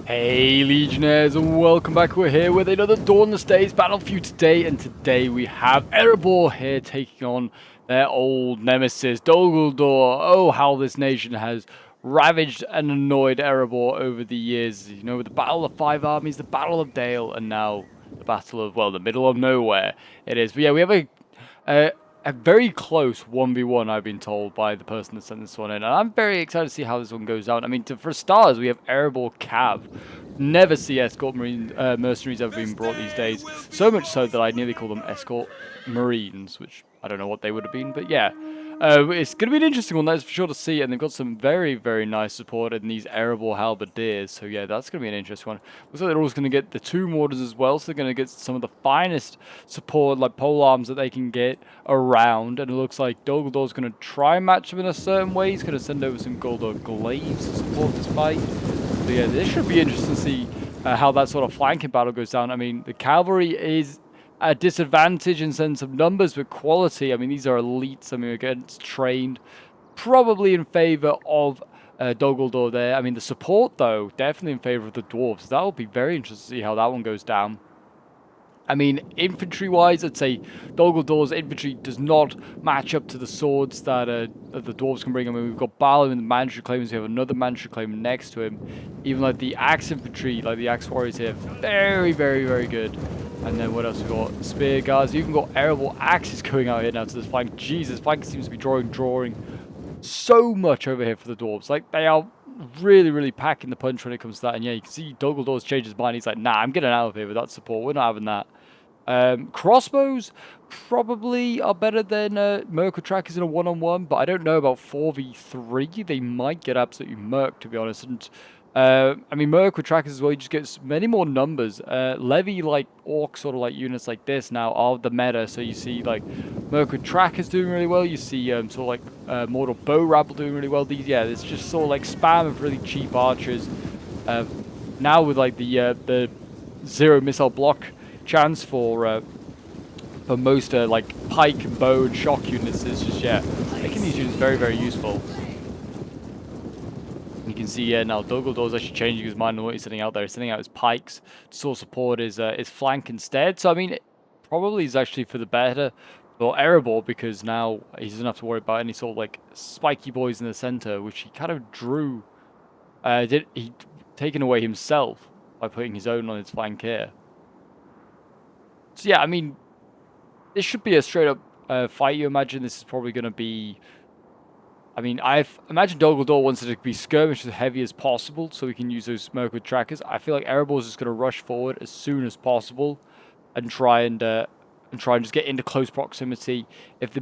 Hey Legionnaires, and welcome back. We're here with another Dawnless Days Battlefield today, and today we have Erebor here taking on their old nemesis, Dogaldor. Oh, how this nation has ravaged and annoyed Erebor over the years. You know, with the Battle of Five Armies, the Battle of Dale, and now the Battle of, well, the Middle of Nowhere it is. But yeah, we have a very close 1v1, I've been told by the person that sent this one in. And I'm very excited to see how this one goes down. I mean, for starters, we have Erebor Cav. Never see escort mercenaries ever being brought these days. So much so that I nearly call them escort marines, which I don't know what they would have been. But yeah, it's going to be an interesting one, that's for sure to see. And they've got some very, very nice support in these Erebor halberdiers. So yeah, that's going to be an interesting one. Looks like they're also going to get the two mortars as well. So they're going to get some of the finest support, like pole arms, that they can get around. And it looks like Dogaldor's going to try and match them in a certain way. He's going to send over some Goldor glaives to support this fight. So yeah, this should be interesting to see how that sort of flanking battle goes down. I mean, the cavalry is a disadvantage in sense of numbers, but quality. I mean, these are elites. I mean, against trained, probably in favor of Dogaldor there. I mean, the support, though, definitely in favor of the dwarves. So that will be very interesting to see how that one goes down. I mean, infantry-wise, I'd say Dogaldor's infantry does not match up to the swords that the dwarves can bring. I mean, we've got BALIN and the mandatory claimers. We have another mandatory claimer next to him. Even like the axe infantry, like the axe warriors here, very, very, very good. And then what else we got? Spear guards. You've even got Erebor axes going out here now to this flank. Jesus, flank seems to be drawing so much over here for the dwarves. Like, they are really, really packing the punch when it comes to that. And yeah, you can see Dogaldor's changed his mind. He's like, nah, I'm getting out of here with that support. We're not having that. Crossbows probably are better than Merc trackers in a one-on-one, but I don't know about 4v3. They might get absolutely murked, to be honest. And I mean, Merc with trackers as well, you just get many more numbers. Levy, like orc sort of like units like this now are the meta. So you see like Merc with trackers doing really well. You see sort of like Mortal Bow Rabble doing really well. These, yeah, it's just sort of like spam of really cheap archers. Now with like the zero missile block chance for most like pike and bow and shock units is just, yeah, making these units very, very useful. You can see, yeah, now Dogaldor's actually changing his mind on what he's sending out there. He's sending out his pikes to sort of support his flank instead. So I mean, it probably is actually for the better for Erebor, because now he doesn't have to worry about any sort of like spiky boys in the center, which he kind of drew. He taken away himself by putting his own on his flank here. So yeah, I mean, this should be a straight up fight. You imagine this is probably going to be... I mean, I've imagined Dogaldor wants it to be skirmish as heavy as possible so we can use those smoke with trackers. I feel like Erebor's just going to rush forward as soon as possible and try and just get into close proximity. If the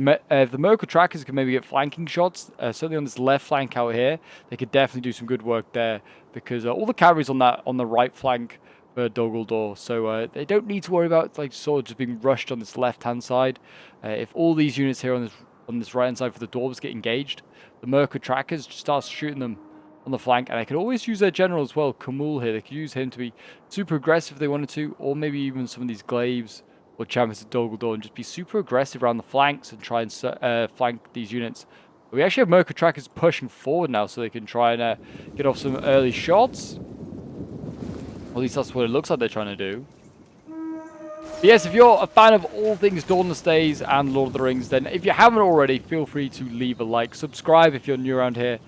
Merc trackers can maybe get flanking shots, certainly on this left flank out here, they could definitely do some good work there, because all the cavalry's on the right flank for Dogaldor, so they don't need to worry about like sort of just being rushed on this left-hand side. If all these units here on this right-hand side for the dwarves get engaged, the Merc trackers just start shooting them on the flank, and they can always use their general as well, Kamul here. They could use him to be super aggressive if they wanted to, or maybe even some of these glaives or champions of Dogaldor, and just be super aggressive around the flanks and try and flank these units. But we actually have Merc trackers pushing forward now, so they can try and get off some early shots. At least that's what it looks like they're trying to do. But yes, if you're a fan of all things Dawnless Days and Lord of the Rings, then if you haven't already, feel free to leave a like. Subscribe if you're new around here.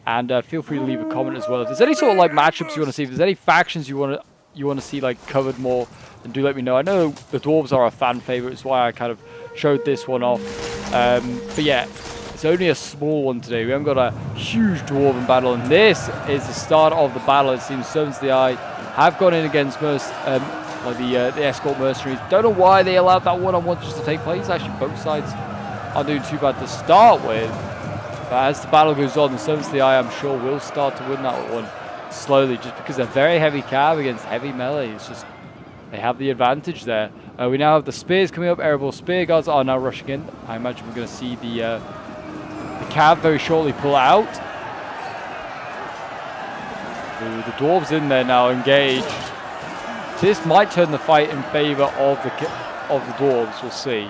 And feel free to leave a comment as well. If there's any sort of like matchups you want to see, if there's any factions you want to see like covered more, then do let me know. I know the dwarves are a fan favorite. It's why I kind of showed this one off. But yeah, it's only a small one today. We haven't got a huge dwarven battle. And this is the start of the battle. It seems Servants of the Eye have gone in against like the escort mercenaries. Don't know why they allowed that one-on-one just to take place. Actually, both sides aren't doing too bad to start with. But as the battle goes on, the Servants of the Eye, I'm sure, will start to win that one slowly, just because they're very heavy cav against heavy melee. It's just, they have the advantage there. We now have the spears coming up. Erebor spear guards are now rushing in. I imagine we're going to see the cav very shortly pull out. Ooh, the dwarves in there now, engaged. This might turn the fight in favor of the dwarves. We'll see.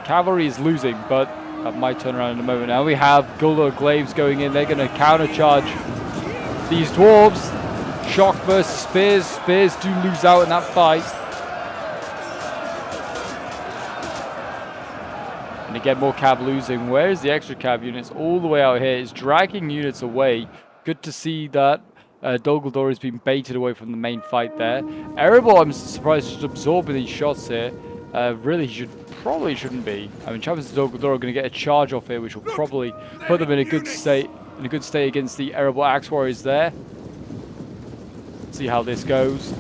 Cavalry is losing, but that might turn around in a moment. Now we have Goldor glaives going in. They're going to countercharge these dwarves. Shock versus Spears. Spears do lose out in that fight. And again, more cav losing. Where is the extra cav units? All the way out here. It's dragging units away. Good to see that Dolguldur has been baited away from the main fight there. Erebor, I'm surprised, is absorbing these shots here. Really, he probably shouldn't be. I mean, Champions of Dolguldur are going to get a charge off here, which will probably put them in a good state. Against the Erebor Axe Warriors there. See how this goes.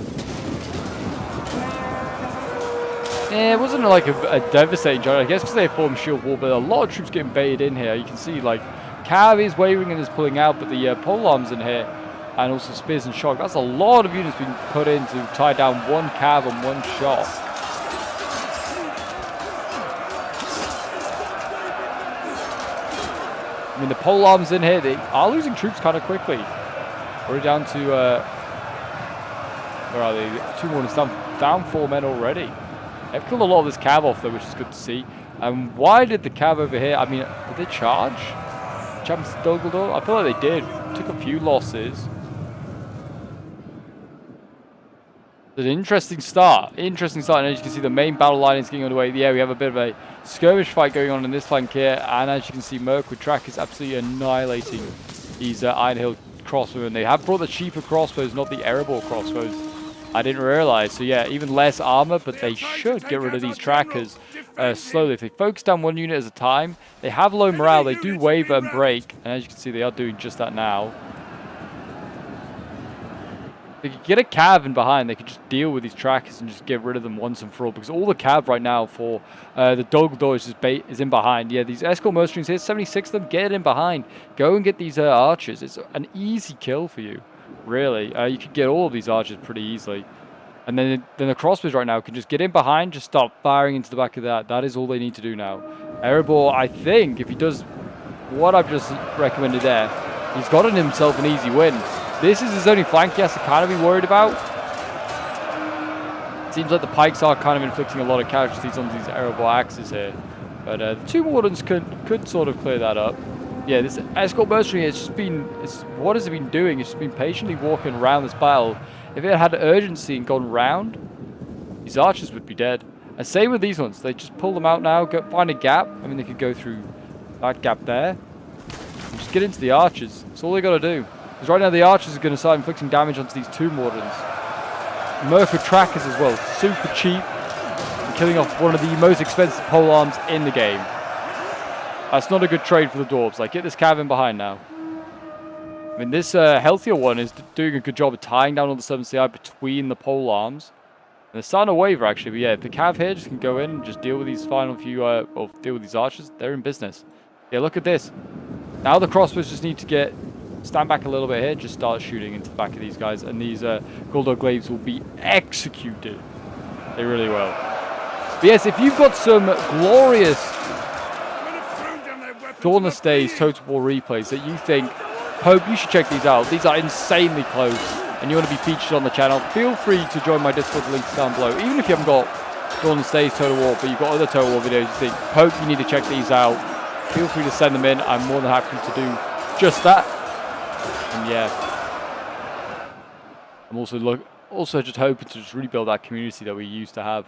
Yeah, it wasn't like a devastating charge, I guess, because they formed shield wall, but a lot of troops getting baited in here. You can see, like, Cav is wavering and is pulling out, but the polearms in here, and also Spears and Shock. That's a lot of units being put in to tie down one Cav and one Shock. I mean, the polearms in here, they are losing troops kind of quickly. We're down to, where are they? 2 more down 4 men already. They've killed a lot of this cav off though, which is good to see. Why did the cav over here, I mean, did they charge? Champions of Dolguldur? I feel like they did. Took a few losses. It's an interesting start. And as you can see, the main battle line is getting underway. Yeah, we have a bit of a skirmish fight going on in this flank here. And as you can see, Merc with Track is absolutely annihilating these Iron Hill crossbows. they have brought the cheaper crossbows, not the Erebor crossbows. I didn't realize. So yeah, even less armor, but they should get rid of these trackers slowly. If they focus down one unit at a time, they have low morale. They do waver and break. And as you can see, they are doing just that now. They could get a cav in behind. They could just deal with these trackers and just get rid of them once and for all. Because all the cav right now for the Dolguldur is in behind. Yeah, these escort mercenaries here, 76 of them, get in behind. Go and get these archers. It's an easy kill for you. Really, you could get all of these archers pretty easily. And then the crossbows right now can just get in behind, just start firing into the back of that. That is all they need to do now. Erebor, I think, if he does what I've just recommended there, he's gotten himself an easy win. This is his only flank he has to kind of be worried about. It seems like the pikes are kind of inflicting a lot of casualties on these Erebor axes here. But the 2 wardens could sort of clear that up. Yeah, this escort mercenary has just been, what has it been doing? It's just been patiently walking around this battle. If it had urgency and gone round, these archers would be dead. And same with these ones. They just pull them out now, find a gap. I mean, they could go through that gap there. And just get into the archers. That's all they got to do. Because right now the archers are going to start inflicting damage onto these 2 wardens. Merc with trackers as well. Super cheap. And killing off one of the most expensive polearms in the game. That's not a good trade for the dwarves. Like, get this cav in behind now. I mean, this healthier one is doing a good job of tying down all the 7 CI between the polearms. And they're starting to waver, actually. But yeah, if the cav here just can go in and just deal with these final few, or deal with these archers, they're in business. Yeah, look at this. Now the crossbows just need to stand back a little bit here, just start shooting into the back of these guys. And these Guldor Glaives will be executed. They really will. But yes, if you've got some glorious Dawnless Days Total War replays that you think, Pope, you should check these out. These are insanely close and you want to be featured on the channel, feel free to join my Discord, the link's down below. Even if you haven't got Dawnless Days Total War, but you've got other Total War videos you think, Pope, you need to check these out, feel free to send them in. I'm more than happy to do just that. And yeah, I'm also just hoping to just rebuild that community that we used to have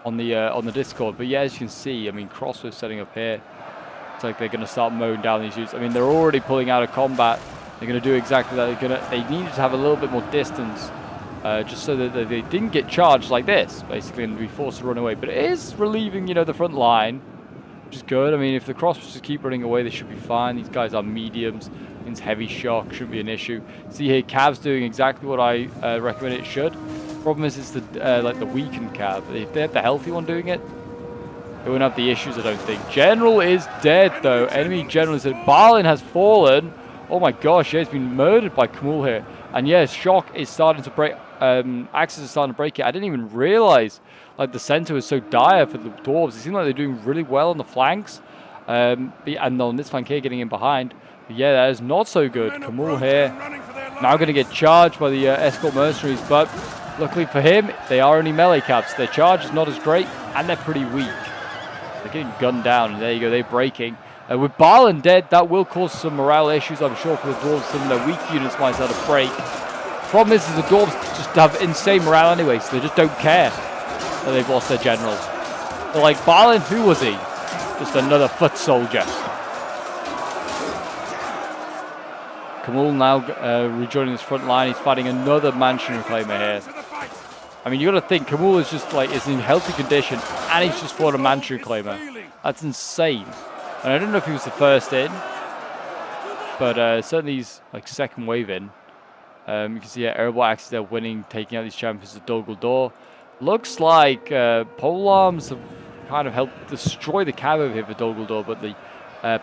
on the Discord. But yeah, as you can see, I mean, Crossbow setting up here. It's like they're going to start mowing down these units. I mean, they're already pulling out of combat. They're going to do exactly that. They needed to have a little bit more distance, just so that they didn't get charged like this, basically, and be forced to run away. But it is relieving, you know, the front line, which is good. I mean, if the crossbows just keep running away, they should be fine. These guys are mediums. It's heavy shock, shouldn't be an issue. See here, Cav's doing exactly what I recommend it should. Problem is, it's the like the weakened Cav. If they had the healthy one doing it, they wouldn't have the issues, I don't think. General is dead, though. Enemy general is dead. BALIN has fallen. Oh my gosh, yeah, he's been murdered by Kamul here. And yeah, shock is starting to break. Axis is starting to break it. I didn't even realize like the center was so dire for the dwarves. It seems like they're doing really well on the flanks. And on this flank here, getting in behind. But yeah, that is not so good. Kamul here now going to get charged by the escort mercenaries, but luckily for him, they are only melee caps. Their charge is not as great, and they're pretty weak. They're getting gunned down, and there you go, they're breaking. With BALIN dead, that will cause some morale issues, I'm sure, for the dwarves. Some of their weak units might start to break. Problem is the dwarves just have insane morale anyway, so they just don't care that they've lost their general. They're like, BALIN, who was he? Just another foot soldier. Kamul now rejoining this front line. He's fighting another mansion reclaimer here. I mean, you got to think, Kamul is just like, is in healthy condition, and he's just fought a mansion reclaimer. That's insane. And I don't know if he was the first in, but certainly he's like second wave in. You can see erebor axes there winning, taking out these champions of Dol Guldur. Looks like pole arms have kind of helped destroy the cab over here for Dol Guldur, but the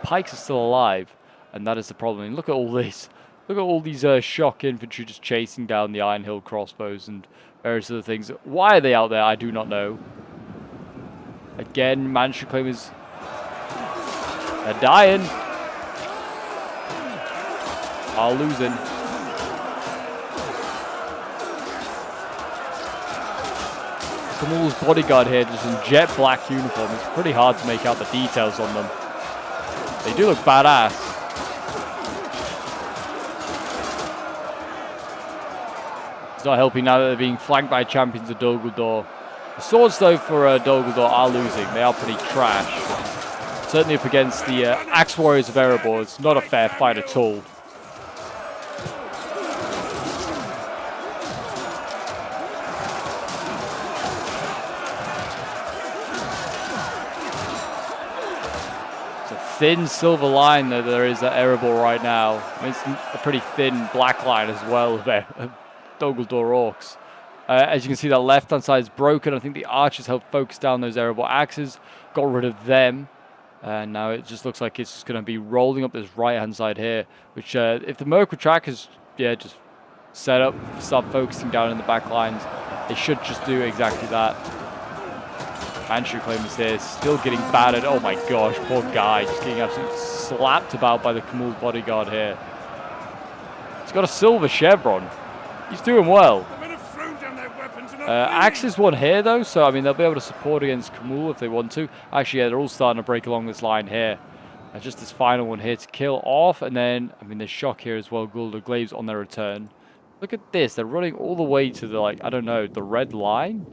pikes are still alive, and that is the problem. And look at all this. Look at all these shock infantry just chasing down the Iron Hill crossbows and various other things. Why are they out there? I do not know. Again, mansion reclaimers. They're dying. Are losing. Kamul's bodyguard here, just in jet black uniform. It's pretty hard to make out the details on them. They do look badass. It's not helping now that they're being flanked by champions of Dol Guldur. The swords, though, for Dol Guldur are losing. They are pretty trash. Certainly up against the Axe Warriors of Erebor. It's not a fair fight at all. It's a thin silver line that there is at Erebor right now. I mean, it's a pretty thin black line as well of Dol Guldur orcs. As you can see, that left-hand side is broken. I think the archers helped focus down those Erebor axes, got rid of them. And now it just looks like it's just going to be rolling up this right-hand side here, which if the Merc track is, just set up, start focusing down in the back lines, it should just do exactly that. Manchu claimers here, still getting battered. Oh my gosh, poor guy, just getting absolutely slapped about by the Kamul's bodyguard here. He's got a silver chevron. He's doing well. Axis one here though, so I mean they'll be able to support against Kamul if they want to. Actually, yeah, they're all starting to break along this line here. Just this final one here to kill off, and then I mean there's shock here as well. Guldur Glaives on their return. Look at this, they're running all the way to the I don't know, the red line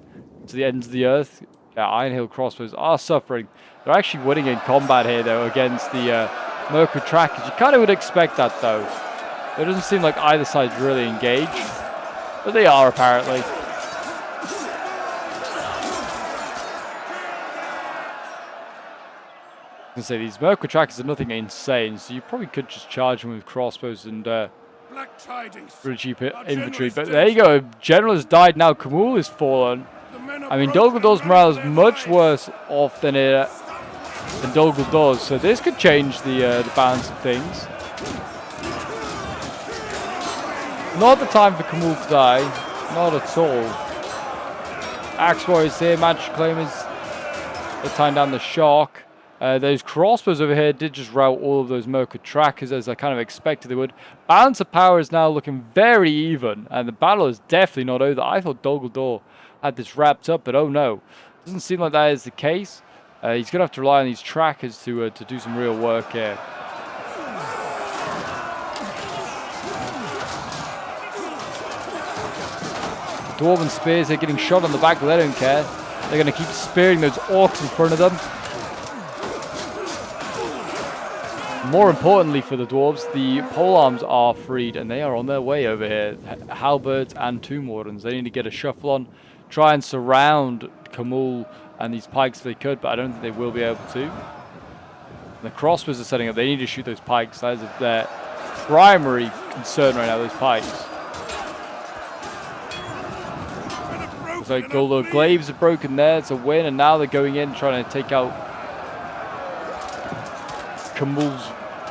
to the ends of the earth. Yeah, Iron Hill crossbows are suffering. They're actually winning in combat here though against the Mercury trackers. You kind of would expect that though. It doesn't seem like either side's really engaged, but they are apparently. I was going to say, these Mercury trackers are nothing insane, so you probably could just charge them with crossbows and really cheap infantry. But there you go, General has died now, Kamul is fallen. I mean, Dol Guldur's morale is much worse off than Dol Guldur's, so this could change the balance of things. Not the time for Kamul to die, not at all. Axe Warriors here, Magic Claimers, they're tying down the shock. Those crossbows over here did just rout all of those Mercury trackers as I kind of expected they would. Balance of power is now looking very even, and the battle is definitely not over. I thought Dol Guldur had this wrapped up, but oh no. Doesn't seem like that is the case. He's going to have to rely on these trackers to do some real work here. Dwarven spears, they're getting shot on the back, but they don't care. They're going to keep spearing those orcs in front of them. More importantly for the dwarves, the polearms are freed and they are on their way over here. Halberds and Tomb Wardens. They need to get a shuffle on, try and surround Kamul and these pikes if they could, but I don't think they will be able to. And the crossbows are setting up. They need to shoot those pikes. That is their primary concern right now, those pikes. Looks like Guldur Glaives are broken there. It's a win, and now they're going in trying to take out Kamul's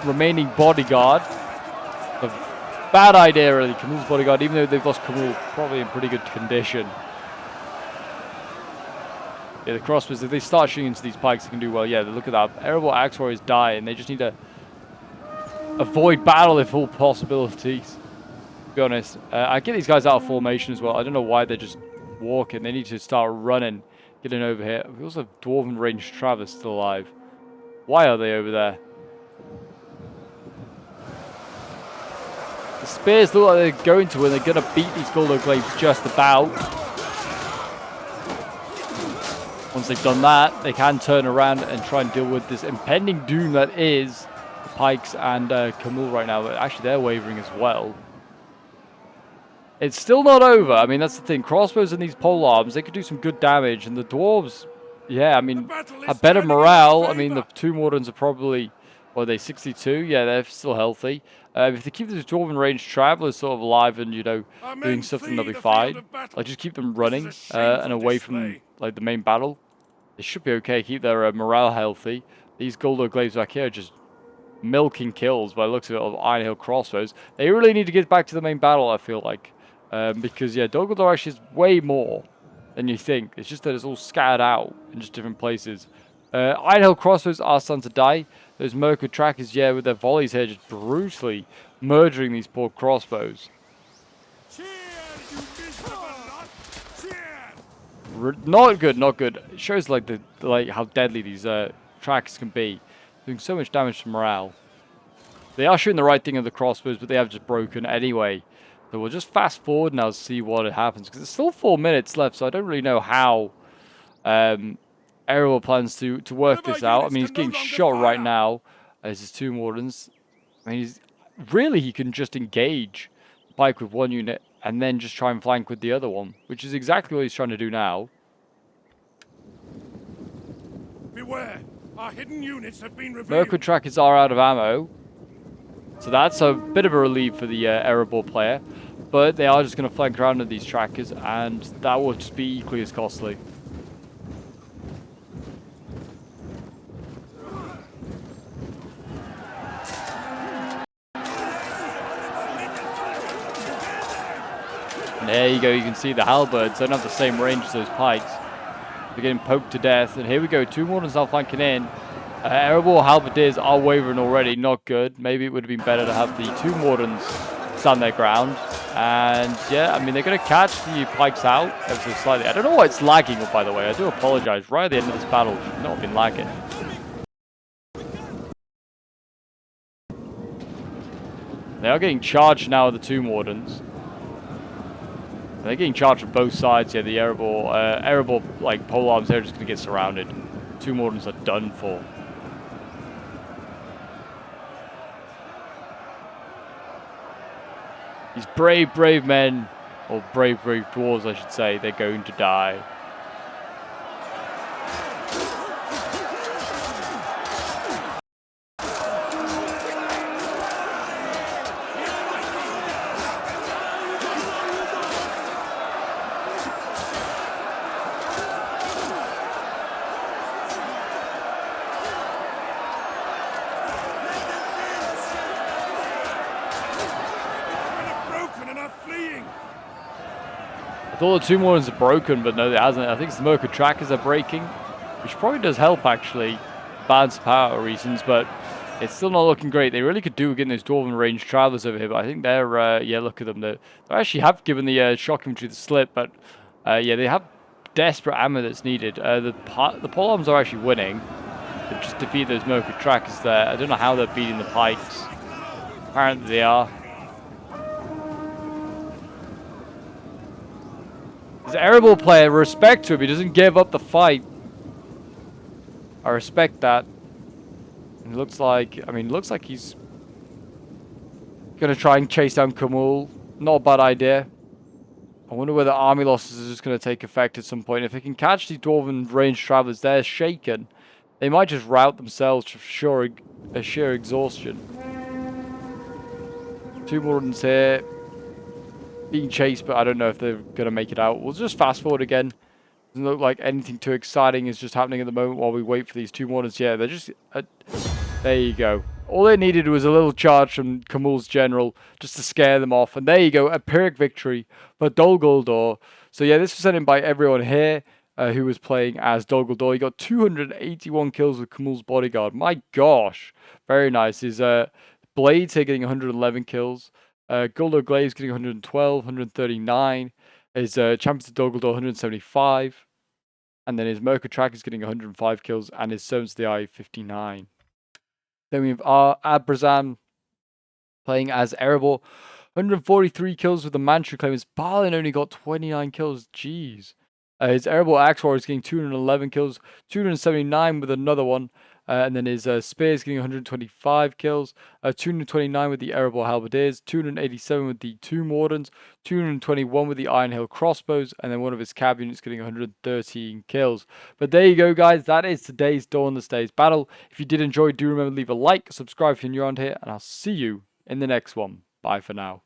remaining bodyguard. A bad idea really, Kamul's bodyguard, even though they've lost Kamul, probably in pretty good condition. Yeah, the crossbows, if they start shooting into these pikes, they can do well. Yeah, look at that. Erebor Axe Warriors die, and they just need to avoid battle if all possibilities. To be honest, I get these guys out of formation as well. I don't know why they're just walking. They need to start running, getting over here. We also have Dwarven Ranged Travelers still alive. Why are they over there? spears look like they're going to win. They're going to beat these Goldo Glaives just about. Once they've done that, they can turn around and try and deal with this impending doom that is the Pikes and Camul right now. But actually, they're wavering as well. It's still not over. I mean, that's the thing. Crossbows and these polearms, they could do some good damage. And the dwarves, yeah, I mean, have better morale. I mean, the two Moderns are probably, what are they, 62? Yeah, they're still healthy. If they keep these dwarven range travelers sort of alive and, you know, doing something, they'll be fine. Like, just keep them running and away from, like, the main battle. They should be okay. Keep their morale healthy. These Goldo Glaives back here are just milking kills by the looks of it of Iron Hill crossbows. They really need to get back to the main battle, I feel like. Because, yeah, Dogaldor actually is way more than you think. It's just that it's all scattered out in just different places. Iron Hill crossbows are starting to die. Those Mercury trackers, yeah, with their volleys here, just brutally murdering these poor crossbows. Not good, not good. It shows like how deadly these trackers can be. Doing so much damage to morale. They are shooting the right thing of the crossbows, but they have just broken anyway. So we'll just fast forward now to see what happens. Because there's still 4 minutes left, so I don't really know how Errol plans to work this out. I mean, he's getting shot right now as his two Wardens. I mean, he can just engage the Pike with one unit and then just try and flank with the other one, which is exactly what he's trying to do now. Beware, our hidden units have been revealed. Mercury trackers are out of ammo, so that's a bit of a relief for the erebor player. But they are just going to flank around with these trackers, and that will just be equally as costly. And there you go, you can see the halberds don't have the same range as those pikes. They're getting poked to death, and here we go, two Wardens now flanking in. Erebor halberdiers are wavering already, not good. Maybe it would have been better to have the two Wardens stand their ground. And yeah, I mean, they're going to catch the pikes out ever so slightly. I don't know why it's lagging, by the way. I do apologize. Right at the end of this battle, it should not have been lagging. They are getting charged now, the two Wardens. They're getting charged from both sides here. The Erebor like polearms, they're just going to get surrounded. Two Wardens are done for. These brave, brave men, or brave, brave dwarves, I should say, they're going to die. I thought the two Wardens are broken, but no, it hasn't. I think it's the Mercury trackers are breaking, which probably does help, actually, balance power reasons, but it's still not looking great. They really could do getting those Dwarven range travelers over here, but I think they're, yeah, look at them. They actually have given the shock infantry the slip, but, yeah, they have desperate ammo that's needed. The polearms are actually winning. They just defeat those Mercury trackers there. I don't know how they're beating the pikes. Apparently they are. This Erebor player, respect to him, he doesn't give up the fight. I respect that. It looks like, I mean, it looks like he's going to try and chase down Kamul. Not a bad idea. I wonder whether army losses is just going to take effect at some point. If they can catch these Dwarven range travelers, they're shaken. They might just rout themselves to sheer exhaustion. Two Wardens here. Being chased, but I don't know if they're going to make it out. We'll just fast forward again. Doesn't look like anything too exciting is just happening at the moment while we wait for these two Wardens. Yeah, they're just... there you go. All they needed was a little charge from Kamul's general just to scare them off. And there you go, a Pyrrhic victory for Dol Guldur. So yeah, this was sent in by everyone here who was playing as Dol Guldur. He got 281 kills with Kamul's bodyguard. My gosh. Very nice. His blades here getting 111 kills. Guldur Glaives getting 112, 139. His Champions of Dol Guldur 175. And then his Mercury Track is getting 105 kills. And his Servants of the Eye 59. Then we have Abrazam playing as Erebor. 143 kills with the Mantra Claimers. BALIN only got 29 kills. Jeez. His Erebor Axe Warrior is getting 211 kills, 279 with another one. And then his Spear is getting 125 kills, 229 with the Erebor Halberdiers, 287 with the Tomb Wardens, 221 with the Iron Hill Crossbows, and then one of his cab units getting 113 kills. But there you go, guys. That is today's Dawnless Days battle. If you did enjoy, do remember to leave a like, subscribe if you're new around here, and I'll see you in the next one. Bye for now.